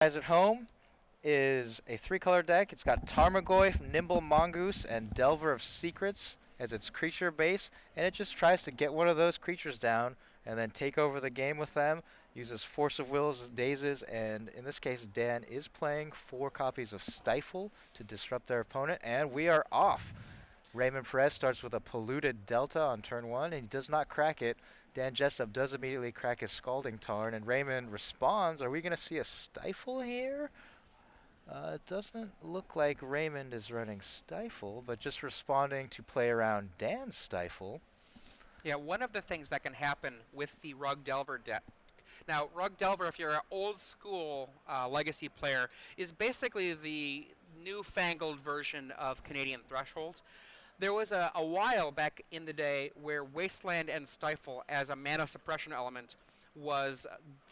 Guys at home is a three-color deck. It's got Tarmogoyf, Nimble Mongoose, and Delver of Secrets as its creature base, and it just tries to get one of those creatures down and then take over the game with them. Uses Force of Wills, Dazes, and in this case, Dan is playing 4 copies of Stifle to disrupt their opponent, and we are off. Raymond Perez starts with a Polluted Delta on turn 1, and he does not crack it. Dan Jessup does immediately crack his Scalding Tarn, and Raymond responds. Are we going to see a Stifle here? It doesn't look like Raymond is running Stifle, but just responding to play around Dan's Stifle. Yeah, one of the things that can happen with the Rug Delver deck. Now, Rug Delver, if you're an old school Legacy player, is basically the newfangled version of Canadian Threshold. There was a while back in the day where Wasteland and Stifle as a mana suppression element was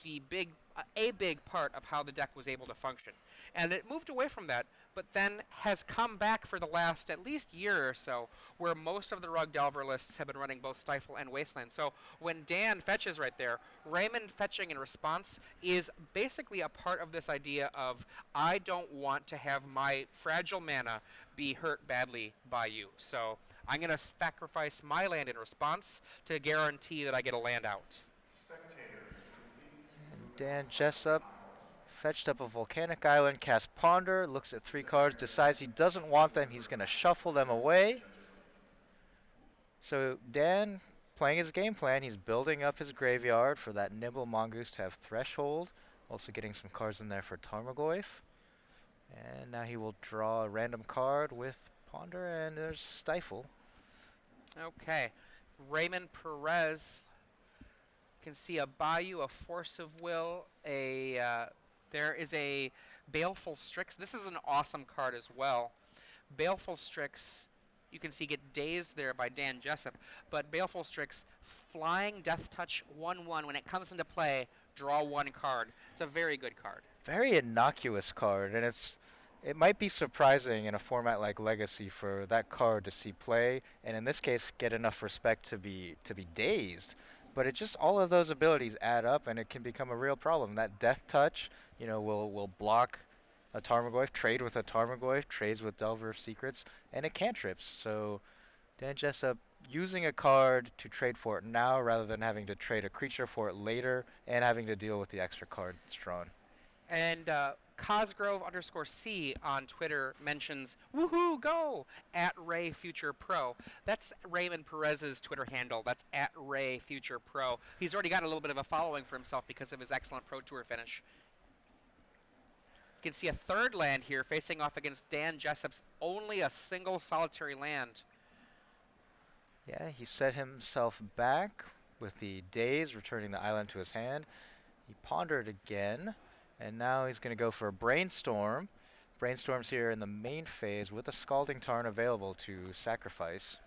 a big part of how the deck was able to function. And it moved away from that, but then has come back for the last at least year or so, where most of the Rug Delver lists have been running both Stifle and Wasteland. So when Dan fetches right there, Raymond fetching in response is basically a part of this idea of, I don't want to have my fragile mana be hurt badly by you. So I'm going to sacrifice my land in response to guarantee that I get a land out. And Dan Jessup fetched up a Volcanic Island, cast Ponder, looks at 3 cards, decides he doesn't want them, he's going to shuffle them away. So Dan, playing his game plan, he's building up his graveyard for that Nimble Mongoose to have Threshold, also getting some cards in there for Tarmogoyf. And now he will draw a random card with Ponder, and there's Stifle. Okay. Raymond Perez can see a Bayou, a Force of Will, there is a Baleful Strix. This is an awesome card as well. Baleful Strix, you can see get dazed there by Dan Jessup, but Baleful Strix, flying Death Touch 1/1. When it comes into play, draw 1 card. It's a very good card. Very innocuous card, and it might be surprising in a format like Legacy for that card to see play, and in this case get enough respect to be dazed. But it just, all of those abilities add up, and it can become a real problem. That Death Touch, will block a Tarmogoyf, trade with a Tarmogoyf, trades with Delver of Secrets, and it cantrips. So Dan Jessup using a card to trade for it now rather than having to trade a creature for it later and having to deal with the extra card that's drawn. And Cosgrove_C on Twitter mentions, woohoo, go, at Ray Future Pro. That's Raymond Perez's Twitter handle. That's at Ray Future Pro. He's already got a little bit of a following for himself because of his excellent Pro Tour finish. You can see a third land here facing off against Dan Jessup's only a single solitary land. Yeah, he set himself back with the Daze, returning the island to his hand. He pondered again. And now he's going to go for a Brainstorm. Brainstorm's here in the main phase with a Scalding Tarn available to sacrifice.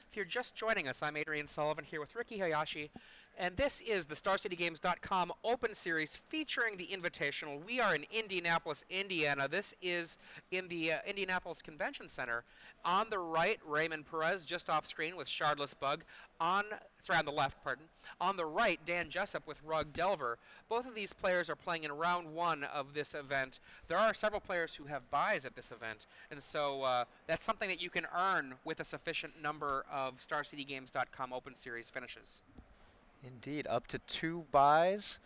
If you're just joining us, I'm Adrian Sullivan here with Ricky Hayashi, and this is the StarCityGames.com Open Series featuring the Invitational. We are in Indianapolis, Indiana. This is in the Indianapolis Convention Center. On the right, Raymond Perez, just off screen with Shardless Bug. On the left, pardon. On the right, Dan Jessup with Rug Delver. Both of these players are playing in round 1 of this event. There are several players who have buys at this event, and so that's something that you can earn with a sufficient number of StarCityGames.com Open Series finishes. Indeed, up to 2 buys.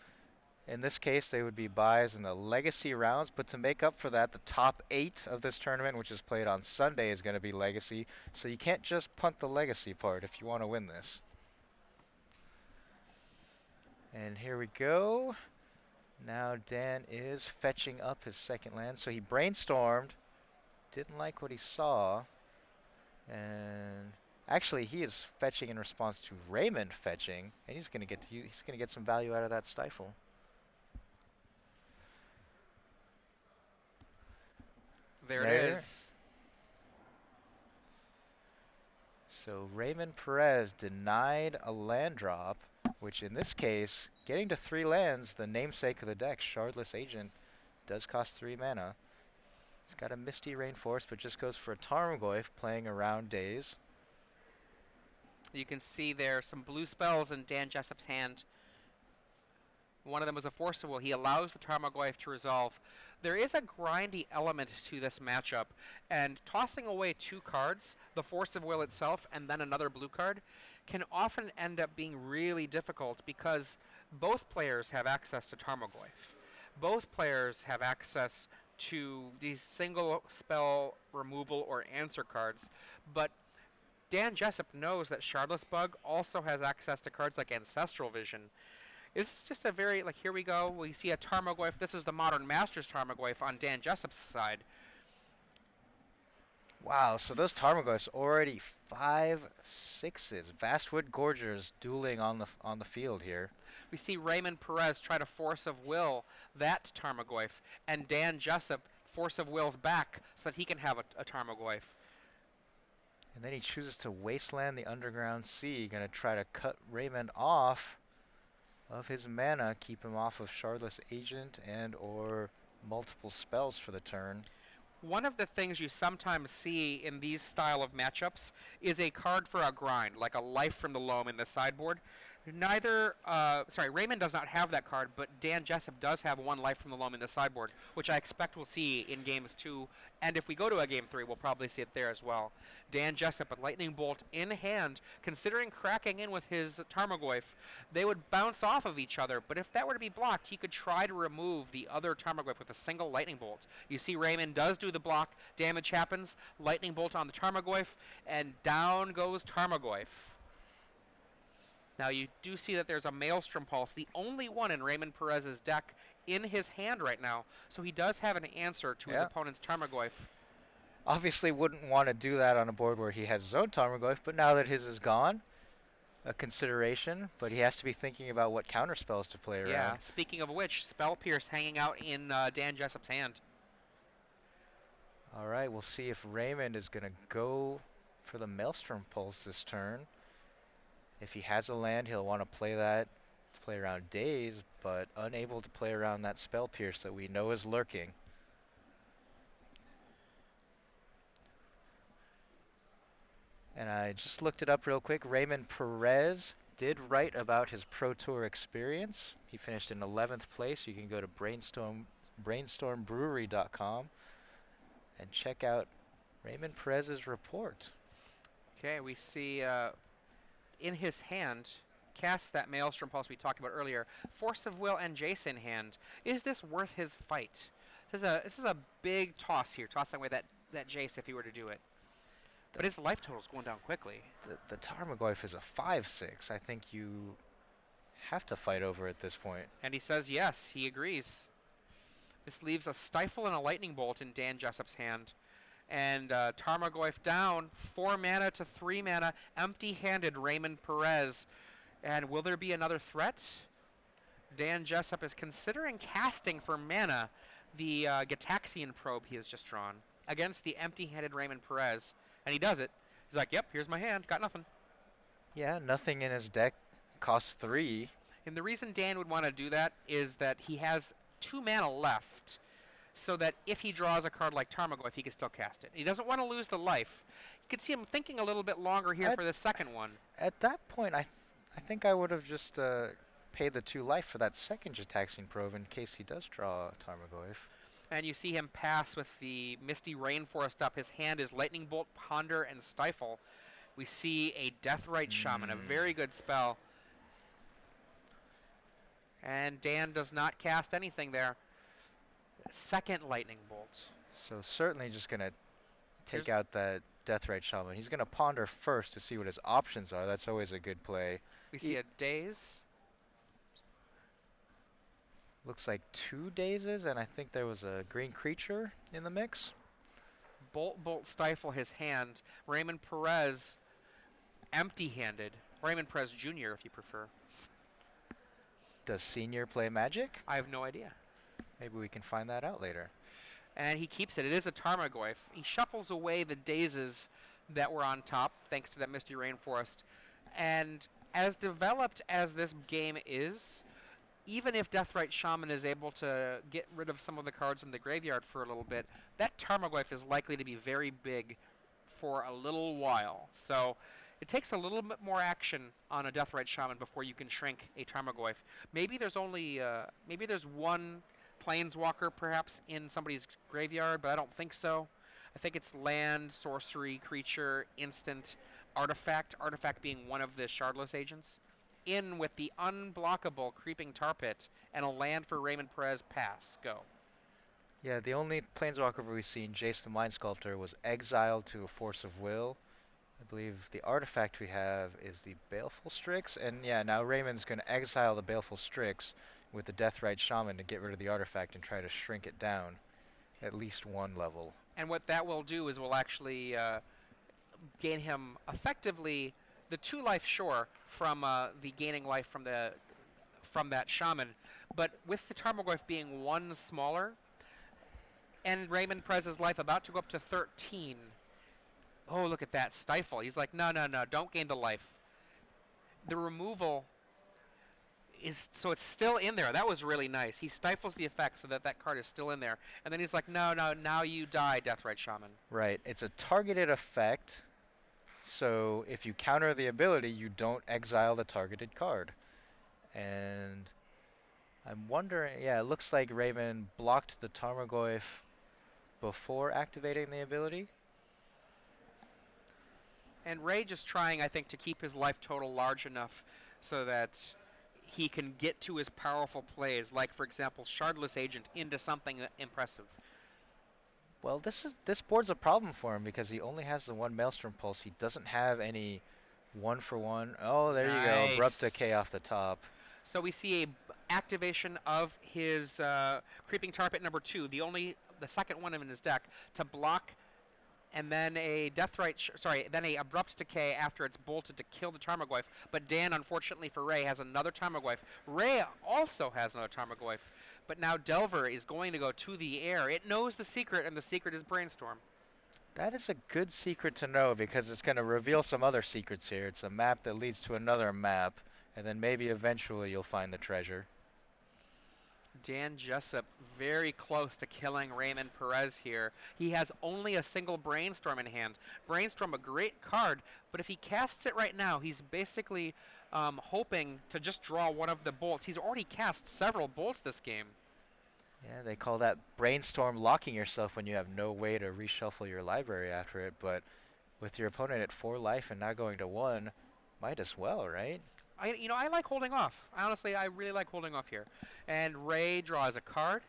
In this case, they would be buys in the Legacy rounds, but to make up for that, the top 8 of this tournament, which is played on Sunday, is going to be Legacy. So you can't just punt the Legacy part if you want to win this. And here we go. Now Dan is fetching up his second land. So he brainstormed, didn't like what he saw, and actually he is fetching in response to Raymond fetching, and he's going to get some value out of that Stifle. There it is. So Raymond Perez denied a land drop, which in this case, getting to 3 lands, the namesake of the deck, Shardless Agent, does cost 3 mana. It's got a Misty Rainforest, but just goes for a Tarmogoyf, playing around Daze. You can see there some blue spells in Dan Jessup's hand. One of them is a Force of Will. He allows the Tarmogoyf to resolve. There is a grindy element to this matchup, and tossing away 2 cards, the Force of Will itself and then another blue card, can often end up being really difficult because both players have access to Tarmogoyf. Both players have access to these single spell removal or answer cards, but Dan Jessup knows that Shardless Bug also has access to cards like Ancestral Vision. It's just a very, like, here we go. We see a Tarmogoyf. This is the Modern Masters Tarmogoyf on Dan Jessup's side. Wow, so those Tarmogoyfs already 5/6s. Vastwood Gorgers dueling on the field here. We see Raymond Perez try to Force of Will that Tarmogoyf, and Dan Jessup Force of Wills back so that he can have a Tarmogoyf. And then he chooses to Wasteland the Underground Sea. Gonna try to cut Raymond off of his mana, keep him off of Shardless Agent and or multiple spells for the turn. One of the things you sometimes see in these style of matchups is a card for a grind, like a Life from the Loam in the sideboard. Raymond does not have that card, but Dan Jessup does have 1 Life from the Loam in the sideboard, which I expect we'll see in games 2, and if we go to a game 3, we'll probably see it there as well. Dan Jessup, a Lightning Bolt in hand, considering cracking in with his Tarmogoyf, they would bounce off of each other, but if that were to be blocked, he could try to remove the other Tarmogoyf with a single Lightning Bolt. You see Raymond does do the block, damage happens, Lightning Bolt on the Tarmogoyf, and down goes Tarmogoyf. Now you do see that there's a Maelstrom Pulse, the only one in Raymond Perez's deck in his hand right now. So he does have an answer to his opponent's Tarmogoyf. Obviously wouldn't want to do that on a board where he has his own Tarmogoyf, but now that his is gone, a consideration. But he has to be thinking about what counter spells to play around. Yeah, speaking of which, Spell Pierce hanging out in Dan Jessup's hand. All right, we'll see if Raymond is going to go for the Maelstrom Pulse this turn. If he has a land, he'll want to play that to play around Daze, but unable to play around that Spell Pierce that we know is lurking. And I just looked it up real quick. Raymond Perez did write about his Pro Tour experience. He finished in 11th place. You can go to brainstormbrewery.com and check out Raymond Perez's report. Okay, we see in his hand, cast that Maelstrom Pulse we talked about earlier. Force of Will and Jace in hand. Is this worth his fight? This is a big toss here, tossing away that Jace if he were to do it. But his life total is going down quickly. The Tarmogoyf is a 5/6. I think you have to fight over at this point. And he says yes, he agrees. This leaves a Stifle and a Lightning Bolt in Dan Jessup's hand. And Tarmogoyf down, 4 mana to 3 mana, empty-handed Raymond Perez. And will there be another threat? Dan Jessup is considering casting for mana the Gitaxian Probe he has just drawn against the empty-handed Raymond Perez. And he does it. He's like, yep, here's my hand, got nothing. Yeah, nothing in his deck costs 3. And the reason Dan would want to do that is that he has 2 mana left, so that if he draws a card like Tarmogoyf, he can still cast it. He doesn't want to lose the life. You can see him thinking a little bit longer here for the second one. At that point, I think I would have just paid the 2 life for that second Gitaxian Probe in case he does draw Tarmogoyf. And you see him pass with the Misty Rainforest up. His hand is Lightning Bolt, Ponder, and Stifle. We see a Deathrite Shaman, a very good spell. And Dan does not cast anything there. Second Lightning Bolt. So certainly just going to take out that Deathrite Shaman. He's going to Ponder first to see what his options are. That's always a good play. We see a Daze. Looks like 2 Dazes, and I think there was a green creature in the mix. Bolt, Stifle his hand. Raymond Perez, empty-handed. Raymond Perez Jr., if you prefer. Does Senior play Magic? I have no idea. Maybe we can find that out later. And he keeps it. It is a Tarmogoyf. He shuffles away the Dazes that were on top, thanks to that Misty Rainforest. And as developed as this game is, even if Deathrite Shaman is able to get rid of some of the cards in the graveyard for a little bit, that Tarmogoyf is likely to be very big for a little while. So It takes a little bit more action on a Deathrite Shaman before you can shrink a Tarmogoyf. Maybe there's one Planeswalker perhaps in somebody's graveyard, but I don't think so. I think it's land, sorcery, creature, instant, artifact. Artifact being one of the Shardless agents. In with the unblockable Creeping Tar Pit and a land for Raymond Perez. Pass. Go. Yeah, the only Planeswalker we've seen, Jace the Mind Sculptor, was exiled to a Force of Will. I believe the artifact we have is the Baleful Strix, and yeah, now Raymond's going to exile the Baleful Strix with the Deathrite Shaman to get rid of the artifact and try to shrink it down at least one level. And what that will do is will actually gain him effectively the 2 life shore from the gaining life from that shaman. But with the Tarmogoyf being 1 smaller, and Raymond Perez's life about to go up to 13. Oh, look at that stifle. He's like, no, don't gain the life. The removal is so it's still in there. That was really nice. He stifles the effect so that card is still in there. And then he's like, no, now you die, Deathrite Shaman. Right. It's a targeted effect. So if you counter the ability, you don't exile the targeted card. And I'm wondering, yeah, it looks like Raven blocked the Tarmogoyf before activating the ability. And Ray just trying, I think, to keep his life total large enough so that he can get to his powerful plays, like, for example, Shardless Agent into something impressive. Well, this board's a problem for him because he only has the 1 Maelstrom Pulse. He doesn't have any 1-for-1. Oh, there you go. Abrupt Decay off the top. So we see a activation of his Creeping Tar Pit number 2, the second one in his deck, to block, and then a then a Abrupt Decay after it's bolted to kill the Tarmogoyf. But Dan, unfortunately for Ray, has another Tarmogoyf. Ray also has another Tarmogoyf. But now Delver is going to go to the air. It knows the secret, and the secret is Brainstorm. That is a good secret to know because it's going to reveal some other secrets here. It's a map that leads to another map, and then maybe eventually you'll find the treasure. Dan Jessup very close to killing Raymond Perez here. He has only a single Brainstorm in hand. Brainstorm, a great card, but if he casts it right now, he's basically hoping to just draw one of the bolts. He's already cast several bolts this game. Yeah, they call that Brainstorm locking yourself when you have no way to reshuffle your library after it, but with your opponent at 4 life and now going to 1, might as well, right? I like holding off. Honestly, I really like holding off here. And Ray draws a card.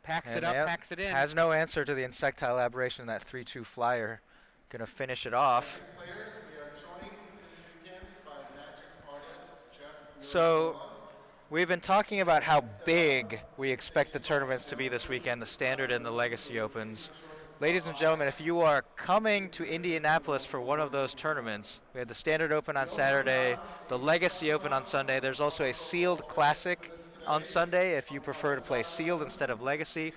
Packs it up, packs it in. Has no answer to the Insectile Aberration, that 3/2 flyer. Gonna finish it off. Players, we are joined this weekend by Magic artist Jeff. So, we've been talking about how big we expect the tournaments to be this weekend, the Standard and the Legacy Opens. Ladies and gentlemen, if you are coming to Indianapolis for one of those tournaments, we have the Standard Open on Saturday, the Legacy Open on Sunday. There's also a Sealed Classic on Sunday if you prefer to play Sealed instead of Legacy.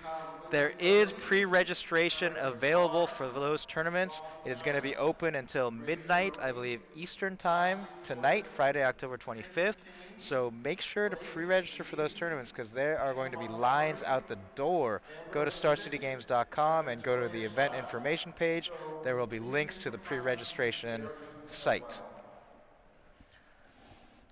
There is pre-registration available for those tournaments. It is going to be open until midnight, I believe, Eastern Time tonight, Friday, October 25th. So make sure to pre-register for those tournaments because there are going to be lines out the door. Go to StarCityGames.com and go to the event information page. There will be links to the pre-registration site.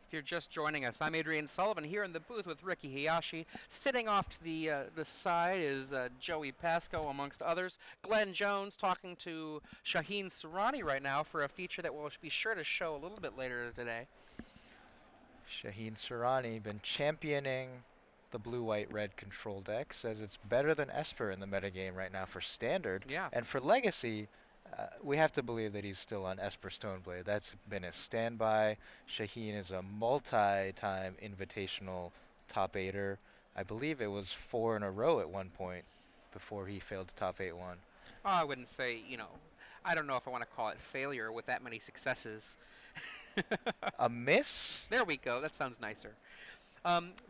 If you're just joining us, I'm Adrian Sullivan here in the booth with Ricky Hayashi. Sitting off to the side is Joey Pasco, amongst others. Glenn Jones talking to Shaheen Surani right now for a feature that we'll be sure to show a little bit later today. Shaheen Surani been championing the blue-white-red control deck, says it's better than Esper in the metagame right now for Standard. Yeah. And for Legacy, we have to believe that he's still on Esper Stoneblade. That's been his standby. Shaheen is a multi-time invitational top 8er. I believe it was 4 in a row at one point before he failed to top 8-1. Oh, I wouldn't say, I don't know if I want to call it failure with that many successes. A miss? There we go. That sounds nicer.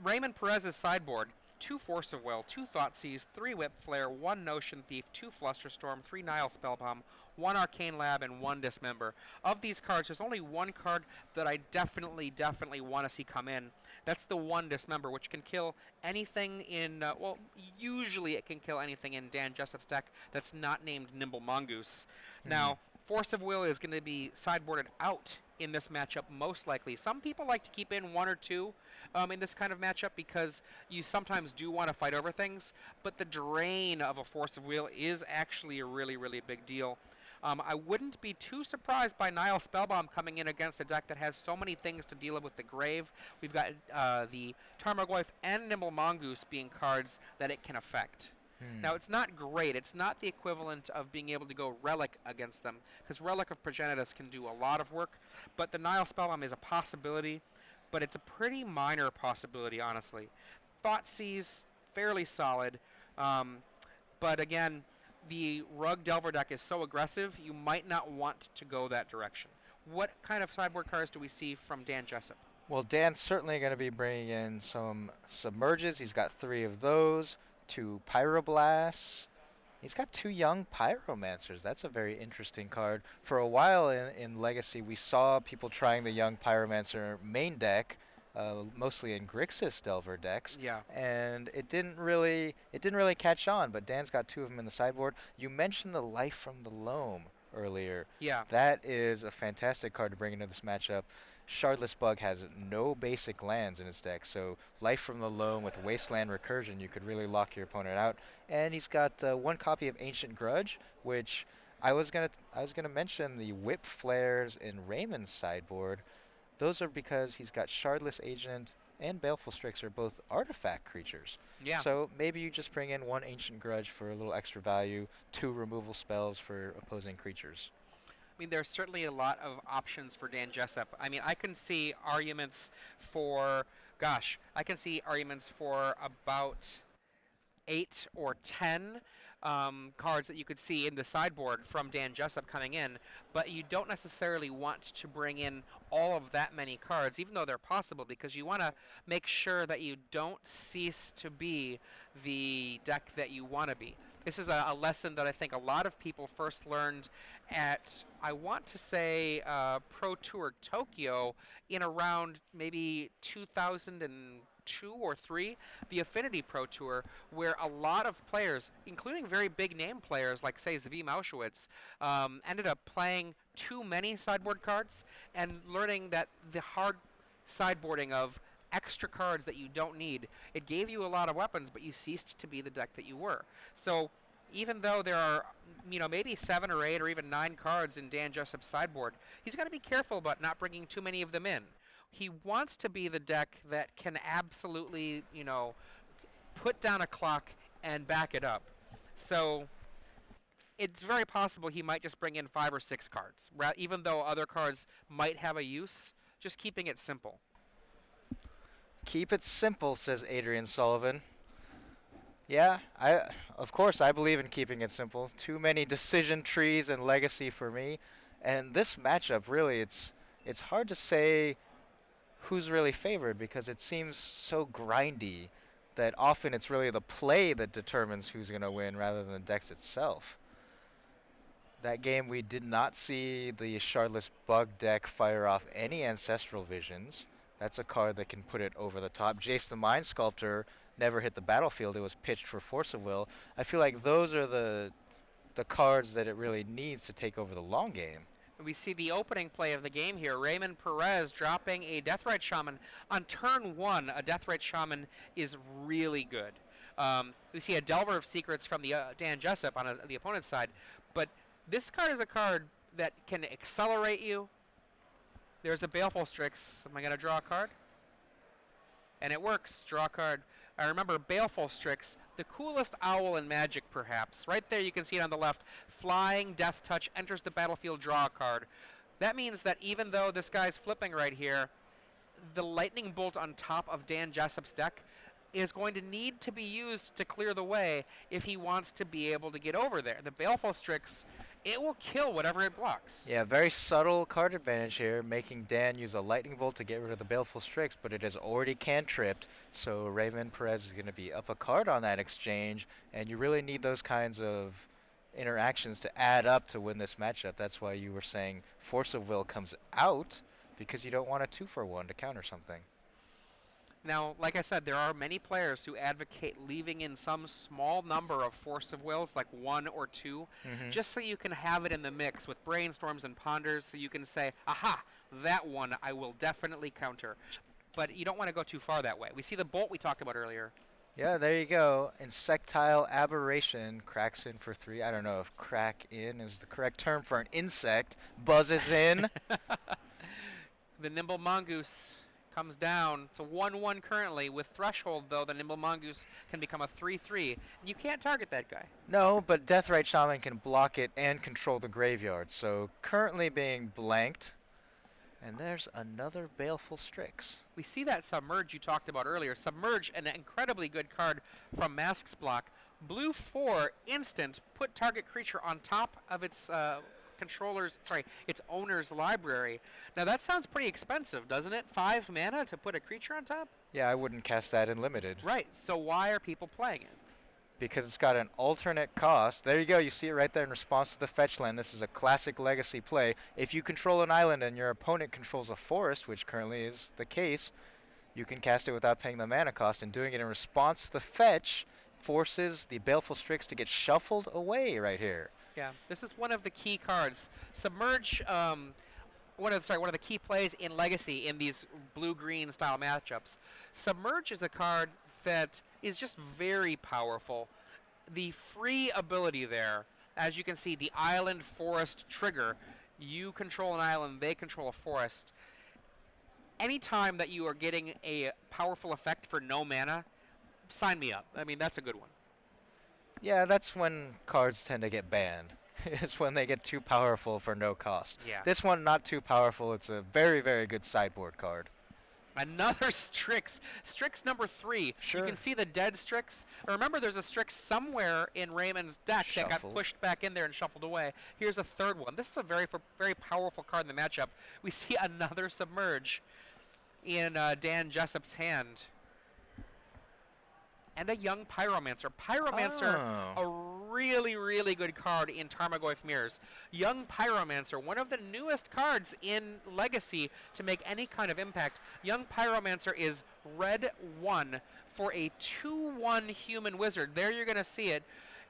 Raymond Perez's sideboard. 2 Force of Will, 2 Thoughtseize, 3 Whip Flare, 1 Notion Thief, 2 Flusterstorm, 3 Nile Spellbomb, 1 Arcane Lab, and 1 Dismember. Of these cards, there's only one card that I definitely want to see come in. That's the 1 Dismember, which can kill anything in, usually it can kill anything in Dan Jessup's deck that's not named Nimble Mongoose. Now, Force of Will is going to be sideboarded out in this matchup most likely. Some people like to keep in one or two in this kind of matchup because you sometimes do want to fight over things, but the drain of a Force of Will is actually a really, really big deal. I wouldn't be too surprised by Nile Spellbomb coming in against a deck that has so many things to deal with the grave. We've got the Tarmogoyf and Nimble Mongoose being cards that it can affect. Now, it's not great. It's not the equivalent of being able to go Relic against them, because Relic of Progenitus can do a lot of work, but the Nile Spellbomb is a possibility, but it's a pretty minor possibility, honestly. Thoughtseize, fairly solid, but again, the Rug Delver deck is so aggressive, you might not want to go that direction. What kind of sideboard cards do we see from Dan Jessup? Well, Dan's certainly going to be bringing in some Submerges. He's got 3 of those, 2 Pyroblasts. He's got 2 young Pyromancers. That's a very interesting card. For a while in Legacy, we saw people trying the young Pyromancer main deck, mostly in Grixis Delver decks. Yeah. And it didn't really catch on, but Dan's got 2 of them in the sideboard. You mentioned the Life from the Loam earlier. Yeah. That is a fantastic card to bring into this matchup. Shardless Bug has no basic lands in his deck, so Life from the Loam with Wasteland Recursion, you could really lock your opponent out. And he's got 1 copy of Ancient Grudge, which I was gonna mention the Whip Flares in Raymond's sideboard. Those are because he's got Shardless Agent and Baleful Strix are both artifact creatures. Yeah. So maybe you just bring in 1 Ancient Grudge for a little extra value, 2 removal spells for opposing creatures. I mean, there's certainly a lot of options for Dan Jessup. I mean, I can see arguments for, I can see arguments for about 8 or 10 cards that you could see in the sideboard from Dan Jessup coming in, but you don't necessarily want to bring in all of that many cards, even though they're possible, because you want to make sure that you don't cease to be the deck that you want to be. This is a lesson that I think a lot of people first learned at, I want to say, Pro Tour Tokyo in around maybe 2002 or 3, the Affinity Pro Tour, where a lot of players, including very big name players like, say, Zvi Mauschwitz, ended up playing too many sideboard cards and learning that the hard sideboarding of extra cards that you don't need, it gave you a lot of weapons, but you ceased to be the deck that you were. So even though there are, maybe 7 or 8 or even 9 cards in Dan Jessup's sideboard, he's got to be careful about not bringing too many of them in. He wants to be the deck that can absolutely, put down a clock and back it up. So it's very possible he might just bring in 5 or 6 cards, even though other cards might have a use, just keeping it simple. Keep it simple, says Adrian Sullivan. Yeah, of course I believe in keeping it simple. Too many decision trees and Legacy for me. And this matchup, really, it's hard to say who's really favored because it seems so grindy that often it's really the play that determines who's going to win rather than the decks itself. That game we did not see the Shardless Bug deck fire off any Ancestral Visions. That's a card that can put it over the top. Jace the Mind Sculptor never hit the battlefield. It was pitched for Force of Will. I feel like those are the cards that it really needs to take over the long game. We see the opening play of the game here. Raymond Perez dropping a Deathrite Shaman. On turn 1, a Deathrite Shaman is really good. We see a Delver of Secrets from the Dan Jessup on the opponent's side. But this card is a card that can accelerate you. There's a Baleful Strix. Am I going to draw a card? And it works. Draw a card. I remember Baleful Strix, the coolest owl in Magic, perhaps. Right there, you can see it on the left. Flying, Death Touch, enters the battlefield, draw a card. That means that even though this guy's flipping right here, the Lightning Bolt on top of Dan Jessup's deck is going to need to be used to clear the way if he wants to be able to get over there. The Baleful Strix, it will kill whatever it blocks. Yeah, very subtle card advantage here, making Dan use a Lightning Bolt to get rid of the Baleful Strix, but it is already cantripped, so Raymond Perez is going to be up a card on that exchange, and you really need those kinds of interactions to add up to win this matchup. That's why you were saying Force of Will comes out, because you don't want a 2-for-1 to counter something. Now, like I said, there are many players who advocate leaving in some small number of Force of Wills, like 1 or 2, just so you can have it in the mix with brainstorms and ponders, so you can say, aha, that one I will definitely counter. But you don't want to go too far that way. We see the bolt we talked about earlier. Yeah, there you go. Insectile aberration cracks in for 3. I don't know if crack in is the correct term for an insect. Buzzes in. The Nimble Mongoose comes down. It's a 1-1 currently. With Threshold, though, the Nimble Mongoose can become a 3-3. You can't target that guy. No, but Deathrite Shaman can block it and control the graveyard. So currently being blanked. And there's another Baleful Strix. We see that Submerge you talked about earlier. Submerge, an incredibly good card from Mask's block. Blue 4, instant, put target creature on top of its its owner's library. Now that sounds pretty expensive, doesn't it? 5 mana to put a creature on top? Yeah, I wouldn't cast that in limited. Right, so why are people playing it? Because it's got an alternate cost. There you go, you see it right there in response to the fetch land. This is a classic legacy play. If you control an island and your opponent controls a forest, which currently is the case, you can cast it without paying the mana cost, and doing it in response to the fetch forces the Baleful Strix to get shuffled away right here. Yeah, this is one of the key cards. Submerge, one of the key plays in Legacy in these blue-green style matchups. Submerge is a card that is just very powerful. The free ability there, as you can see, the island forest trigger. You control an island, they control a forest. Anytime that you are getting a powerful effect for no mana, sign me up. I mean, that's a good one. Yeah, that's when cards tend to get banned. It's when they get too powerful for no cost. Yeah. This one, not too powerful. It's a very, very good sideboard card. Another Strix. Strix number 3. Sure. You can see the dead Strix. Remember, there's a Strix somewhere in Raymond's deck that got pushed back in there and shuffled away. Here's a third one. This is a very powerful card in the matchup. We see another Submerge in Dan Jessup's hand. And a young Pyromancer. Pyromancer, a really, really good card in Tarmogoyf Mirrors. Young Pyromancer, one of the newest cards in Legacy to make any kind of impact. Young Pyromancer is red 1 for a 2/1 human wizard. There you're going to see it.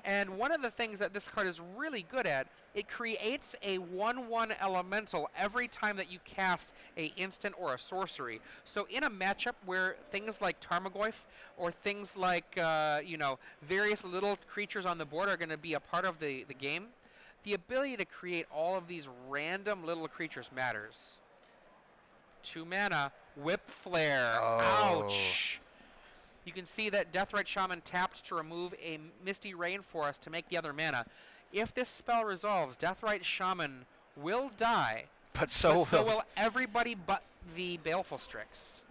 And one of the things that this card is really good at, it creates a 1/1 elemental every time that you cast a instant or a sorcery. So in a matchup where things like Tarmogoyf or things like, various little creatures on the board are going to be a part of the game, the ability to create all of these random little creatures matters. 2 mana, Whip Flare. Oh. Ouch. You can see that Deathrite Shaman tapped to remove a Misty Rainforest to make the other mana. If this spell resolves, Deathrite Shaman will die. But so will everybody but the Baleful Strix.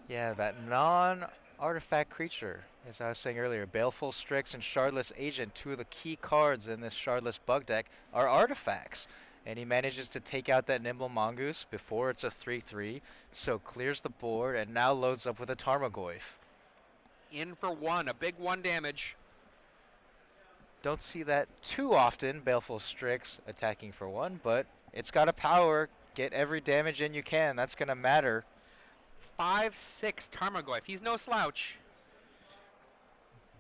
Yeah, that non-artifact creature. As I was saying earlier, Baleful Strix and Shardless Agent, 2 of the key cards in this Shardless bug deck, are artifacts. And he manages to take out that Nimble Mongoose before it's a 3/3, so clears the board and now loads up with a Tarmogoyf. In for 1, a big 1 damage. Don't see that too often, Baleful Strix attacking for 1, but it's got a power. Get every damage in you can. That's going to matter. 5/6 Tarmogoyf. He's no slouch.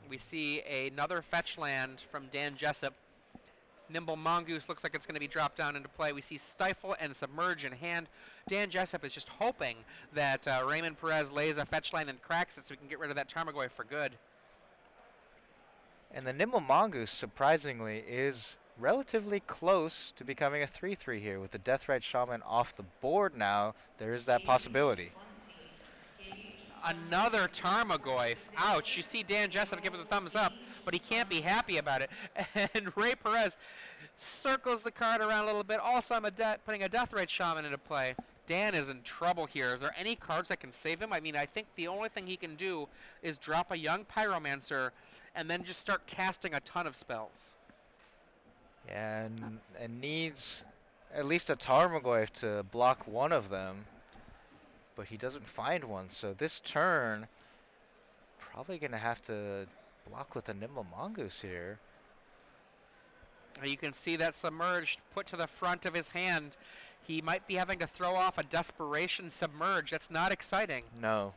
We see another fetch land from Dan Jessup. Nimble Mongoose looks like it's going to be dropped down into play. We see Stifle and Submerge in hand. Dan Jessup is just hoping that Raymond Perez lays a fetch line and cracks it so we can get rid of that Tarmogoyf for good. And the Nimble Mongoose, surprisingly, is relatively close to becoming a 3/3 here. With the Deathrite Shaman off the board now, there is that possibility. Another Tarmogoyf. Ouch. You see Dan Jessup give it a thumbs up, but he can't be happy about it. And Ray Perez circles the card around a little bit. Also, I'm putting a Deathrite Shaman into play. Dan is in trouble here. Are there any cards that can save him? I mean, I think the only thing he can do is drop a young Pyromancer and then just start casting a ton of spells. Yeah, and needs at least a Tarmogoyf to block one of them. But he doesn't find one, so this turn probably going to have to block with a Nimble Mongoose here. You can see that Submerged put to the front of his hand. He might be having to throw off a Desperation Submerge. That's not exciting. No.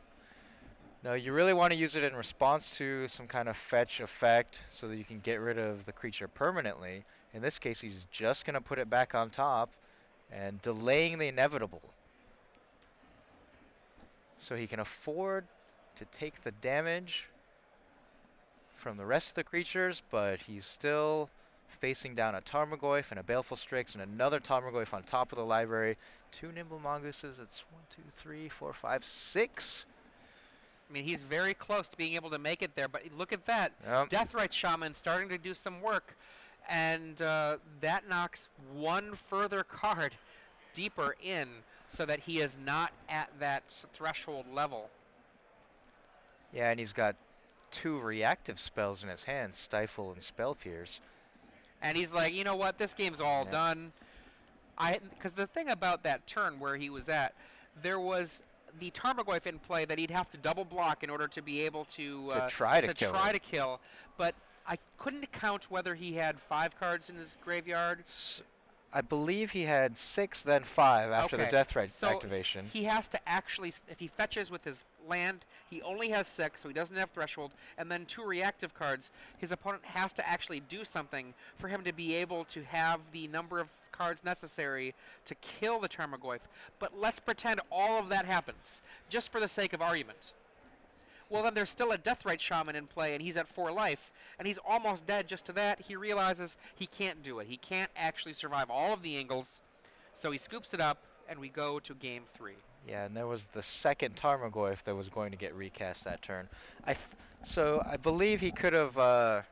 No, you really want to use it in response to some kind of fetch effect so that you can get rid of the creature permanently. In this case, he's just going to put it back on top and delaying the inevitable. So he can afford to take the damage from the rest of the creatures, but he's still facing down a Tarmogoyf and a Baleful Strix and another Tarmogoyf on top of the library. 2 Nimble Mongooses. It's 1, 2, 3, 4, 5, 6. I mean, he's very close to being able to make it there, but look at that. Yep. Deathrite Shaman starting to do some work, and that knocks one further card deeper in so that he is not at that threshold level. Yeah, and he's got 2 reactive spells in his hand, Stifle and Spell Pierce. And he's like, you know what, this game's all done. Because the thing about that turn where he was at, there was the Tarmogoyf in play that he'd have to double block in order to be able to try to kill. But I couldn't count whether he had 5 cards in his graveyard. I believe he had 6, then 5 after the Deathrite activation. He has to actually, if he fetches with his land, he only has 6, so he doesn't have threshold, and then 2 reactive cards. His opponent has to actually do something for him to be able to have the number of cards necessary to kill the Tarmogoyf. But let's pretend all of that happens, just for the sake of argument. Well, then there's still a Deathrite Shaman in play, and he's at 4 life, and he's almost dead just to that. He realizes he can't do it. He can't actually survive all of the angles, so he scoops it up, and we go to game 3. Yeah, and there was the second Tarmogoyf that was going to get recast that turn. So I believe he could have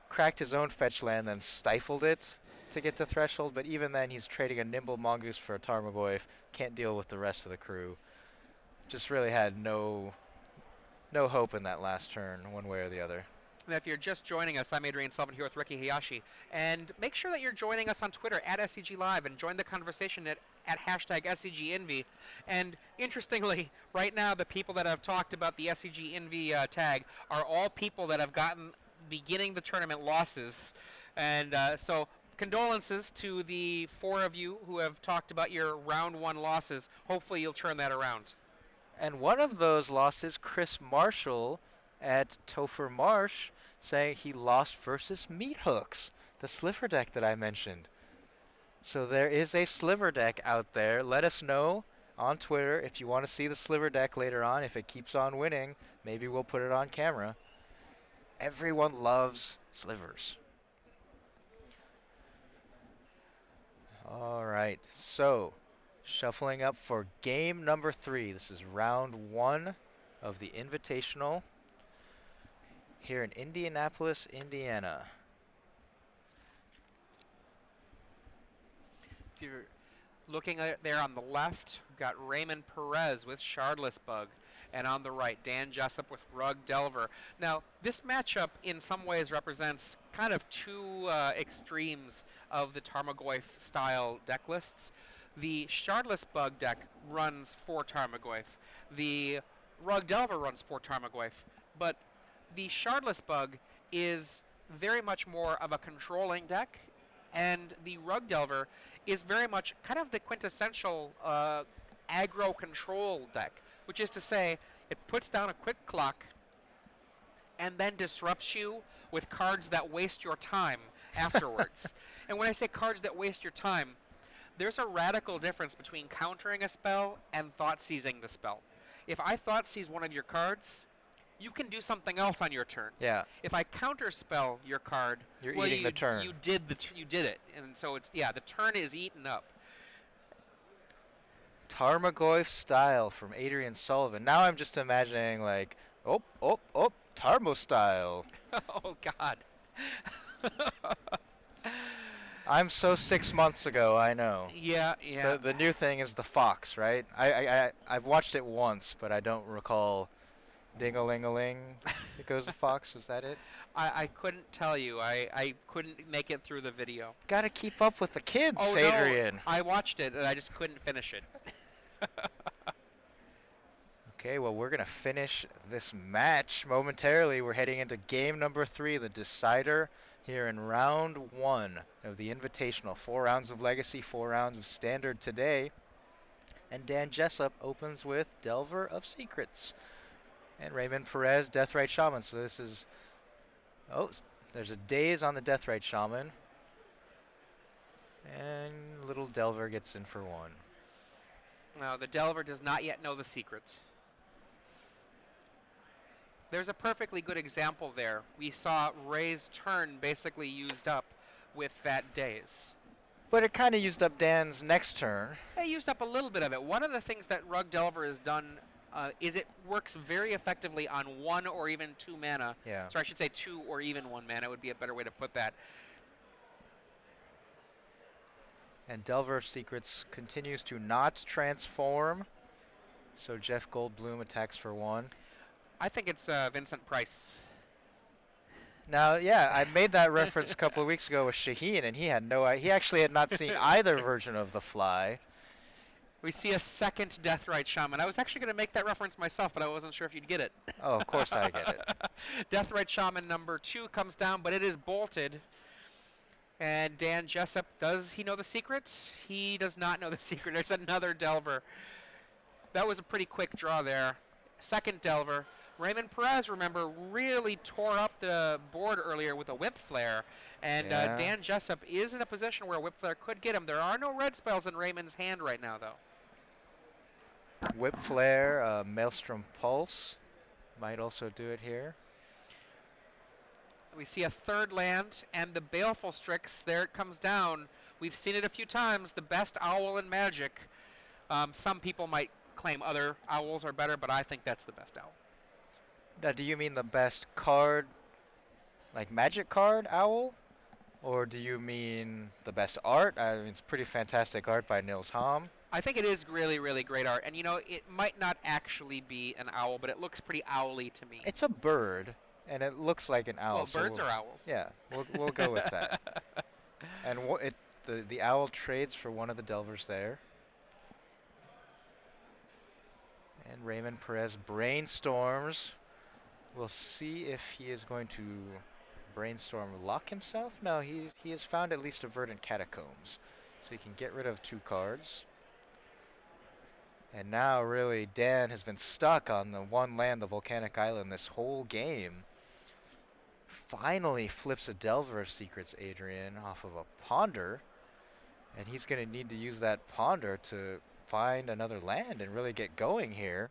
cracked his own fetch land, then stifled it to get to threshold, but even then he's trading a Nimble Mongoose for a Tarmogoyf. Can't deal with the rest of the crew. Just really had no hope in that last turn, one way or the other. And if you're just joining us, I'm Adrian Sullivan here with Ricky Hayashi. And make sure that you're joining us on Twitter at SCG Live and join the conversation at hashtag SCGINVI. And interestingly, right now the people that have talked about the SCGINVI tag are all people that have gotten beginning the tournament losses. And so condolences to the 4 of you who have talked about your round 1 losses. Hopefully you'll turn that around. And one of those losses, Chris Marshall at Topher Marsh, saying he lost versus Meat Hooks, the sliver deck that I mentioned. So there is a sliver deck out there. Let us know on Twitter if you want to see the sliver deck later on. If it keeps on winning, maybe we'll put it on camera. Everyone loves slivers. All right, so shuffling up for game number 3. This is round 1 of the Invitational here in Indianapolis, Indiana. If you're looking at there on the left, we've got Raymond Perez with Shardless Bug. And on the right, Dan Jessup with Rug Delver. Now, this matchup in some ways represents kind of 2 extremes of the Tarmogoyf style deck lists. The Shardless Bug deck runs 4 Tarmogoyf. The Rug Delver runs 4 Tarmogoyf. But the Shardless Bug is very much more of a controlling deck, and the Rug Delver is very much kind of the quintessential aggro control deck, which is to say it puts down a quick clock and then disrupts you with cards that waste your time afterwards. And when I say cards that waste your time, there's a radical difference between countering a spell and thought seizing the spell. If I thought seize one of your cards, you can do something else on your turn. Yeah. If I counterspell your card, You're eating the turn. You did it, and so it's the turn is eaten up. Tarmogoyf style from Adrian Sullivan. Now I'm just imagining like, Tarmo style. Oh God. I'm so 6 months ago, I know. Yeah. The new thing is the fox, right? I've watched it once, but I don't recall ding-a-ling-a-ling. It goes the fox, was that it? I couldn't tell you. I couldn't make it through the video. Gotta keep up with the kids, Oh, Adrian. No, I watched it and I just couldn't finish it. Okay, well, we're gonna finish this match momentarily. We're heading into game number 3, the decider here in round 1 of the Invitational. 4 rounds of Legacy, 4 rounds of Standard today. And Dan Jessup opens with Delver of Secrets. And Raymond Perez, Deathrite Shaman. So this is... Oh, there's a Daze on the Deathrite Shaman. And little Delver gets in for 1. Now, the Delver does not yet know the secret. There's a perfectly good example there. We saw Ray's turn basically used up with that Daze. But it kind of used up Dan's next turn. They used up a little bit of it. One of the things that Rug Delver has done is it works very effectively on 1 or even 2 mana. Yeah. Sorry, I should say 2 or even 1 mana would be a better way to put that. And Delver of Secrets continues to not transform. So Jeff Goldblum attacks for 1. I think it's Vincent Price. Now, yeah, I made that reference a couple of weeks ago with Shaheen, and he had he actually had not seen either version of the fly. We see a second Deathrite Shaman. I was actually going to make that reference myself, but I wasn't sure if you'd get it. Oh, of course I get it. Deathrite Shaman number 2 comes down, but it is bolted. And Dan Jessup, does he know the secret? He does not know the secret. There's another Delver. That was a pretty quick draw there. Second Delver. Raymond Perez, remember, really tore up the board earlier with a Whip Flare. And Yeah. Dan Jessup is in a position where a Whip Flare could get him. There are no red spells in Raymond's hand right now, though. Whip Flare, Maelstrom Pulse might also do it here. We see a third land, and the Baleful Strix, there it comes down. We've seen it a few times, the best owl in Magic. Some people might claim other owls are better, but I think that's the best owl. Now, do you mean the best card, like Magic card owl? Or do you mean the best art? I mean, it's pretty fantastic art by Nils Hamm. I think it is really, really great art. And, you know, it might not actually be an owl, but it looks pretty owly to me. It's a bird, and it looks like an owl. Well, so birds are owls. Yeah, we'll go with that. And the owl trades for one of the Delvers there. And Raymond Perez brainstorms. We'll see if he is going to brainstorm lock himself. No, he has found at least a Verdant Catacombs, so he can get rid of 2 cards. And now, really, Dan has been stuck on the one land, the Volcanic Island, this whole game. Finally flips a Delver of Secrets, Adrian, off of a Ponder. And he's going to need to use that Ponder to find another land and really get going here.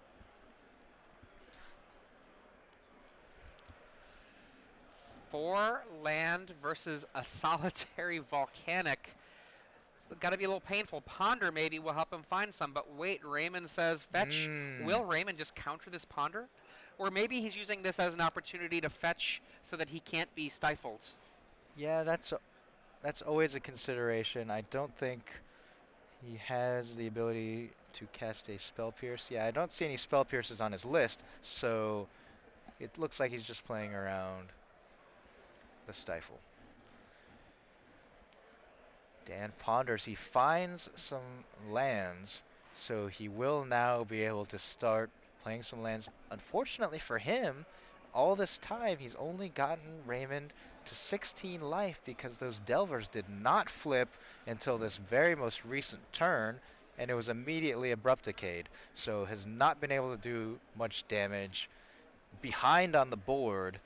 Four land versus a solitary volcanic. It's got to be a little painful. Ponder maybe will help him find some, but wait, Raymond says fetch. Will Raymond just counter this Ponder? Or maybe he's using this as an opportunity to fetch so that he can't be stifled. Yeah, that's always a consideration. I don't think he has the ability to cast a Spell Pierce. Yeah, I don't see any Spell Pierces on his list, so it looks like he's just playing around the Stifle. Dan ponders. He finds some lands, so he will now be able to start playing some lands. Unfortunately for him, all this time he's only gotten Raymond to 16 life because those Delvers did not flip until this very most recent turn, and it was immediately Abrupticade, so has not been able to do much damage. Behind on the board,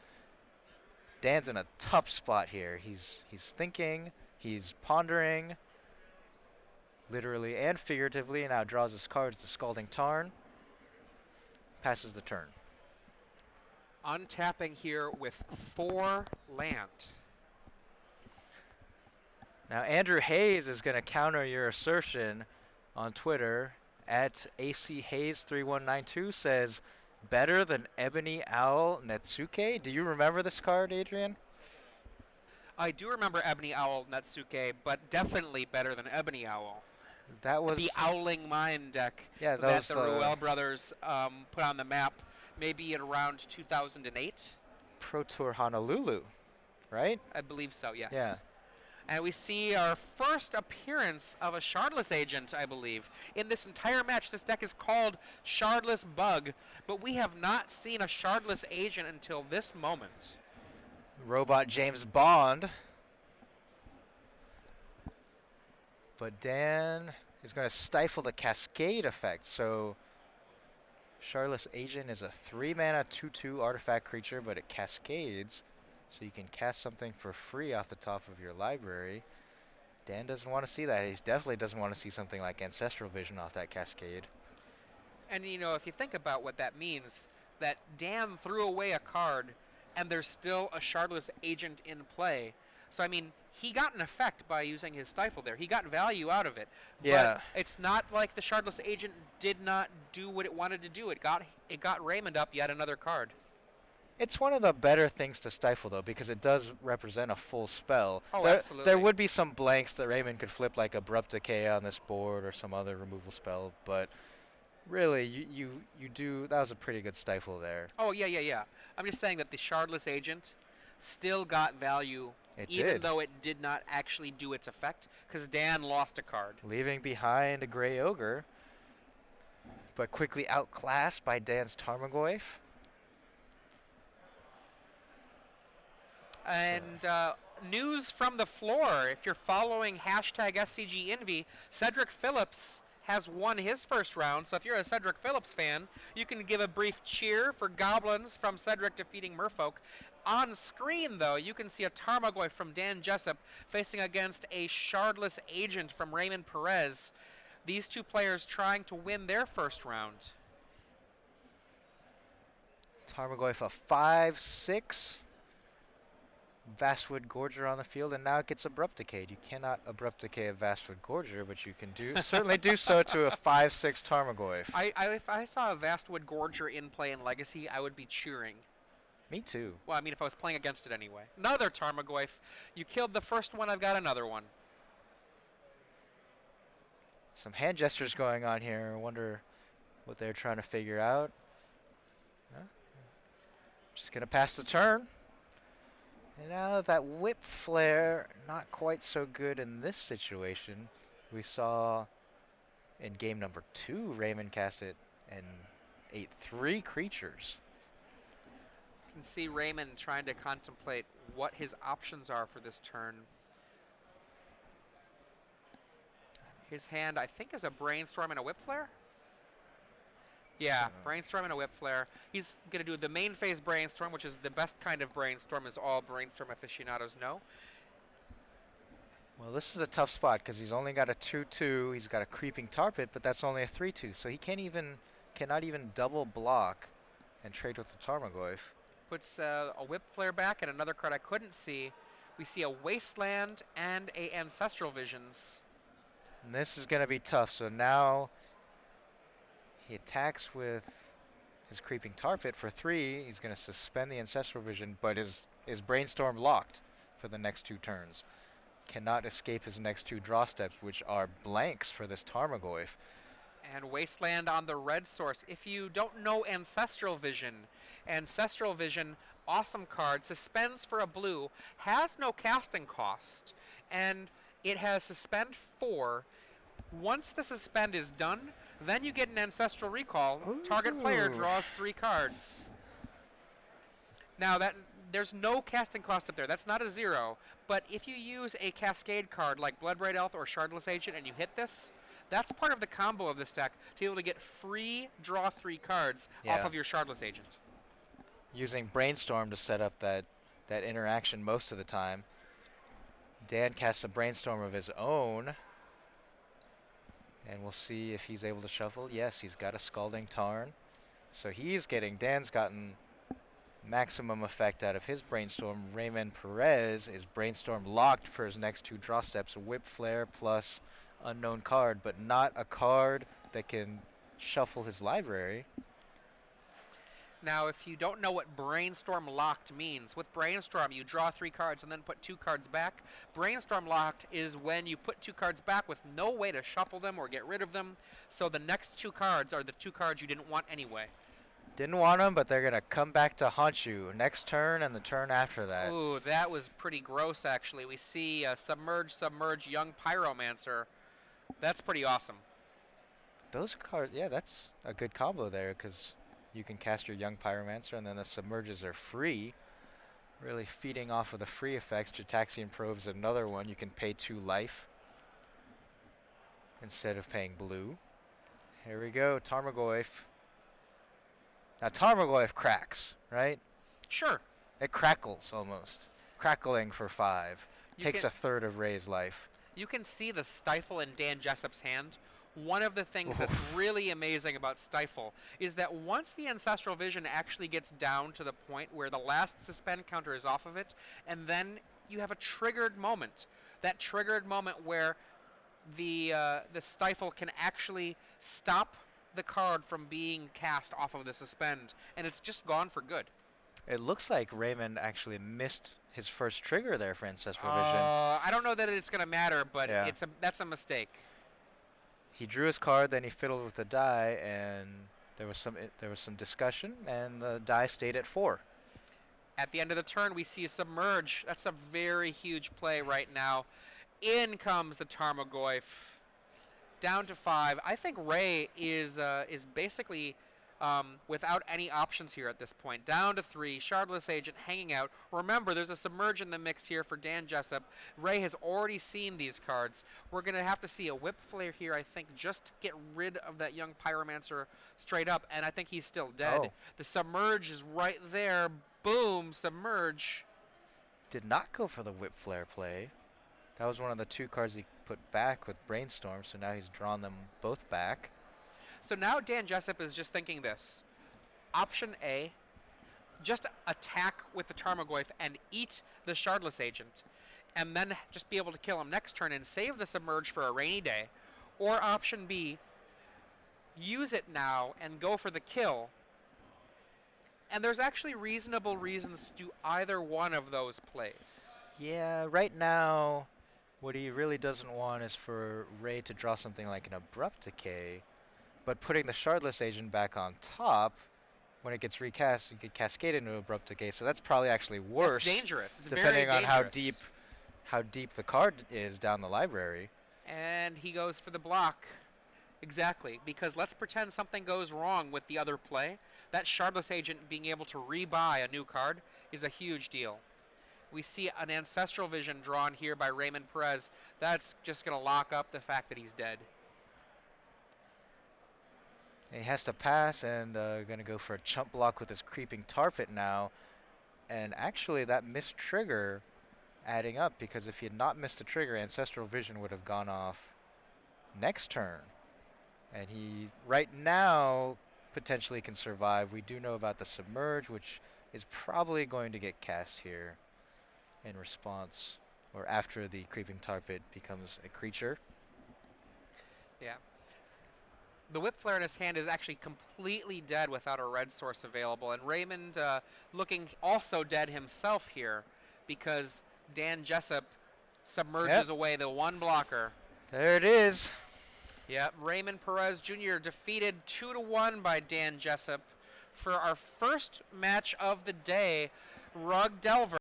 Dan's in a tough spot here. He's thinking, he's pondering, literally and figuratively, and now draws his cards, the Scalding Tarn, passes the turn. Untapping here with 4 land. Now Andrew Hayes is going to counter your assertion on Twitter at ACHayes3192, says, better than Ebony Owl Netsuke. Do you remember this card, Adrian? I do remember Ebony Owl Netsuke, but definitely better than Ebony Owl. That was the Owling Mine deck yeah, that the Ruel brothers put on the map maybe at around 2008. Pro Tour Honolulu, right? I believe so, yes. Yeah. And we see our first appearance of a Shardless Agent, I believe. In this entire match, this deck is called Shardless Bug, but we have not seen a Shardless Agent until this moment. Robot James Bond. But Dan is going to stifle the Cascade effect, so Charlotte's Agent is a 3-mana 2/2 artifact creature, but it cascades, so you can cast something for free off the top of your library. Dan doesn't want to see that. He definitely doesn't want to see something like Ancestral Vision off that cascade. And you know, if you think about what that means, that Dan threw away a card, and there's still a Shardless Agent in play. So I mean, he got an effect by using his Stifle there. He got value out of it. Yeah. But it's not like the Shardless Agent did not do what it wanted to do. It got Raymond up yet another card. It's one of the better things to stifle, though, because it does represent a full spell. Oh, absolutely. There would be some blanks that Raymond could flip, like Abrupt Decay on this board or some other removal spell, but really, you do. That was a pretty good stifle there. Oh, yeah. I'm just saying that the Shardless Agent still got value, even though it did not actually do its effect, because Dan lost a card. Leaving behind a Grey Ogre, but quickly outclassed by Dan's Tarmogoyf. And news from the floor, if you're following hashtag SCGINVI, Cedric Phillips has won his first round. So if you're a Cedric Phillips fan, you can give a brief cheer for Goblins from Cedric defeating Merfolk. On screen, though, you can see a Tarmogoyf from Dan Jessup facing against a Shardless Agent from Raymond Perez. These two players trying to win their first round. Tarmogoyf a 5/6. Vastwood Gorger on the field, and now it gets Abrupt Decayed. You cannot Abrupt Decay a Vastwood Gorger, but you can certainly do so to a 5/6 Tarmogoyf. If I saw a Vastwood Gorger in play in Legacy, I would be cheering. Me too. Well, I mean, if I was playing against it anyway. Another Tarmogoyf. You killed the first one, I've got another one. Some hand gestures going on here. I wonder what they're trying to figure out. Just going to pass the turn. And now that Whip Flare, not quite so good in this situation. We saw in game number 2, Raymond cast it and ate 3 creatures. You can see Raymond trying to contemplate what his options are for this turn. His hand, I think, is a Brainstorm and a Whip Flare. Yeah, Brainstorm and a Whip Flare. He's going to do the main phase Brainstorm, which is the best kind of Brainstorm, as all Brainstorm aficionados know. Well, this is a tough spot because he's only got a 2/2. He's got a Creeping Tar Pit, but that's only a 3/2. So he cannot even double block and trade with the Tarmogoyf. Puts a Whip Flare back, and another card I couldn't see. We see a Wasteland and a Ancestral Visions. And this is going to be tough. So now he attacks with his Creeping Tar Pit for 3. He's going to suspend the Ancestral Vision, but is Brainstorm locked for the next 2 turns. Cannot escape his next 2 draw steps, which are blanks for this Tarmogoyf. And Wasteland on the red source. If you don't know Ancestral Vision, awesome card, suspends for a blue, has no casting cost, and it has suspend 4. Once the suspend is done, then you get an Ancestral Recall. Ooh. Target player draws 3 cards. Now there's no casting cost up there. That's not a 0. But if you use a Cascade card like Bloodbraid Elf or Shardless Agent and you hit this, that's part of the combo of this deck to be able to get free draw 3 cards off of your Shardless Agent. Using Brainstorm to set up that interaction most of the time. Dan casts a Brainstorm of his own. And we'll see if he's able to shuffle. Yes, he's got a Scalding Tarn. So Dan's gotten maximum effect out of his Brainstorm. Raymond Perez is Brainstorm locked for his next 2 draw steps. Whip Flare plus unknown card, but not a card that can shuffle his library. Now, if you don't know what Brainstorm Locked means, with Brainstorm you draw 3 cards and then put 2 cards back. Brainstorm Locked is when you put 2 cards back with no way to shuffle them or get rid of them, so the next 2 cards are the 2 cards you didn't want anyway. Didn't want them, but they're going to come back to haunt you next turn and the turn after that. Ooh, that was pretty gross, actually. We see Submerge, Young Pyromancer. That's pretty awesome. Those cards, yeah, that's a good combo there because you can cast your Young Pyromancer and then the Submerges are free. Really feeding off of the free effects. Jataxian Probe's another one. You can pay 2 life instead of paying blue. Here we go, Tarmogoyf. Now Tarmogoyf cracks, right? Sure. It crackles almost. Crackling for 5. You Takes can, a third of Ray's life. you can see the Stifle in Dan Jessup's hand. One of the things that's Oof. really amazing about Stifle is that once the Ancestral Vision actually gets down to the point where the last suspend counter is off of it, and then you have a triggered moment. That triggered moment where the Stifle can actually stop the card from being cast off of the suspend, and it's just gone for good. It looks like Raymond actually missed his first trigger there for Ancestral Vision. I don't know that it's going to matter, but Yeah. that's a mistake. He drew his card, then he fiddled with the die, and there was some discussion, and the die stayed at 4. At the end of the turn, we see a Submerge. That's a very huge play right now. In comes the Tarmogoyf. Down to 5. I think Ray is basically without any options here at this point. Down to 3. Shardless Agent hanging out. Remember, there's a Submerge in the mix here for Dan Jessup. Ray has already seen these cards. We're going to have to see a Whip Flare here, I think, just to get rid of that young Pyromancer straight up, and I think he's still dead. Oh. The Submerge is right there. Boom, Submerge. Did not go for the Whip Flare play. That was one of the 2 cards he put back with Brainstorm, so now he's drawn them both back. So now Dan Jessup is just thinking this. Option A, just attack with the Tarmogoyf and eat the Shardless Agent, and then just be able to kill him next turn and save the Submerge for a rainy day. Or option B, use it now and go for the kill. And there's actually reasonable reasons to do either one of those plays. Yeah, right now, what he really doesn't want is for Ray to draw something like an Abrupt Decay, but putting the Shardless Agent back on top, when it gets recast, you could cascade into Abrupt Decay, so that's probably actually worse. It's dangerous. It's depending very on dangerous. how deep the card is down the library. And he goes for the block. Exactly, because let's pretend something goes wrong with the other play. That Shardless Agent being able to rebuy a new card is a huge deal. We see an Ancestral Vision drawn here by Raymond Perez. That's just going to lock up the fact that he's dead. And he has to pass, and going to go for a chump block with his Creeping Tar Pit now. And actually, that missed trigger adding up, because if he had not missed the trigger, Ancestral Vision would have gone off next turn. And he, right now, potentially can survive. We do know about the Submerge, which is probably going to get cast here in response, or after the Creeping Tar Pit becomes a creature. Yeah. The Whip Flare in his hand is actually completely dead without a red source available, and Raymond looking also dead himself here, because Dan Jessup submerges away the one blocker. There it is. Yep, Raymond Perez Jr. defeated 2-1 by Dan Jessup for our first match of the day. Rug Delver